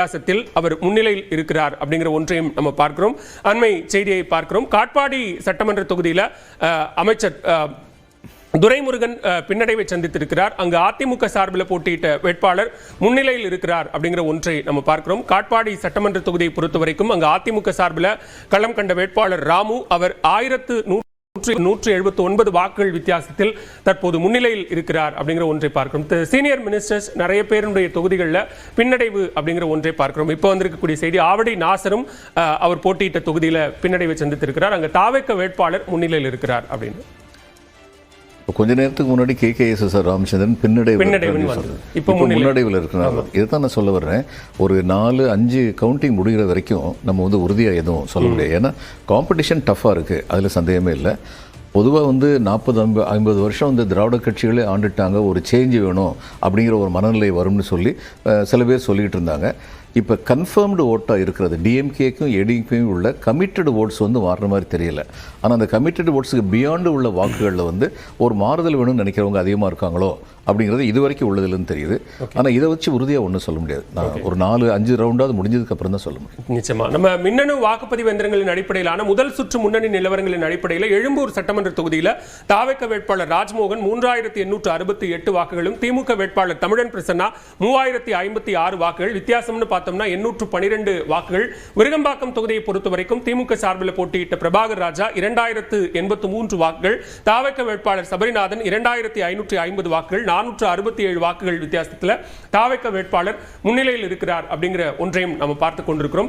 வித்தியாசத்தில் அவர் முன்னிலையில் இருக்கிறார் அப்படிங்கிற ஒன்றையும் நம்ம பார்க்கிறோம். அண்மை செய்தியை பார்க்கிறோம். காட்பாடி சட்டமன்ற தொகுதியில் அமைச்சர் துரைமுருகன் பின்னடைவை சந்தித்திருக்கிறார். அங்கு அதிமுக சார்பில் போட்டியிட்ட வேட்பாளர் முன்னிலையில் இருக்கிறார் அப்படிங்கிற ஒன்றை நம்ம பார்க்கிறோம். காட்பாடி சட்டமன்ற தொகுதியை பொறுத்த வரைக்கும் அங்கு அதிமுக சார்பில் களம் கண்ட வேட்பாளர் ராமு அவர் 1179 வாக்குகள் வித்தியாசத்தில் தற்போது முன்னிலையில் இருக்கிறார் அப்படிங்கிற ஒன்றை பார்க்கிறோம். சீனியர் மினிஸ்டர்ஸ் நிறைய பேருடைய தொகுதிகளில் பின்னடைவு அப்படிங்கிற ஒன்றை பார்க்கிறோம். இப்போ வந்திருக்கக்கூடிய செய்தி ஆவடி நாசரும் அவர் போட்டியிட்ட தொகுதியில் பின்னடைவை சந்தித்திருக்கிறார். அங்கு தாவேக்க வேட்பாளர் முன்னிலையில் இருக்கிறார் அப்படின்னு கொஞ்ச நேரத்துக்கு முன்னாடி KKSS ராமச்சந்திரன் இப்போ முன்னடைவில் இருக்கிறாங்க. இதுதான் நான் சொல்ல வர்றேன். ஒரு 4-5 கவுண்டிங் முடிகிற வரைக்கும் நம்ம உறுதியாக எதுவும் சொல்ல முடியாது. ஏன்னா காம்படிஷன் டஃப்பாக இருக்குது, அதில் சந்தேகமே இல்லை. பொதுவாக 40-50 வருஷம் திராவிட கட்சிகளே ஆண்டுட்டாங்க, ஒரு சேஞ்ச் வேணும் அப்படிங்கிற ஒரு மனநிலை வரும்னு சொல்லி சில பேர் சொல்லிகிட்டு இருந்தாங்க. இப்போ கன்ஃபர்ம்டு ஓட்டாக இருக்கிறது டிஎம்கேக்கும் ஏடிஎம்கேக்கும் உள்ள கமிட்டட் ஓட்ஸ் மாறுற மாதிரி தெரியல. ஆனால் அந்த கமிட்டட் ஓட்ஸுக்கு பியாண்டு உள்ள வாக்குகளில் ஒரு மாறுதல் வேணும்னு நினைக்கிறவங்க அதிகமாக இருக்காங்களோ அப்படிங்கிறது இது வரைக்கும் உள்ளதுலன்னு தெரியுது. ஆனால் இதை வச்சு உறுதியாக ஒன்றும் சொல்ல முடியாது. நான் ஒரு 4-5 ரவுண்டாவது முடிஞ்சதுக்கு அப்புறம் தான் சொல்ல முடியும். நிச்சயமா நம்ம மின்னணு வாக்குப்பதிவு எந்திரங்களின் அடிப்படையிலான முதல் சுற்று முன்னணி நிலவரங்களின் அடிப்படையில் எழும்பூர் சட்டமன்ற தொகுதியில் தாவேக்க வேட்பாளர் ராஜ்மோகன் 3868 வாக்குகளும், திமுக வேட்பாளர் தமிழன் பிரசன்னா 3056 வாக்குகள், வித்தியாசம்னு பார்த்தோம்னா 812 வாக்குகள். விருகம்பாக்கம் தொகுதியை பொறுத்த வரைக்கும் திமுக சார்பில் போட்டியிட்ட பிரபாகர் ராஜா 2083 வாக்குகள், தாவேக்க வேட்பாளர் சபரிநாதன் 2550 வாக்குகள், 467 வாக்குகள் வித்தியாசத்தில் தாவேக்க வேட்பாளர் முன்னிலையில் இருக்கிறார் அப்படிங்கிற ஒன்றையும் நம்ம பார்த்துக் கொண்டிருக்கிறோம்.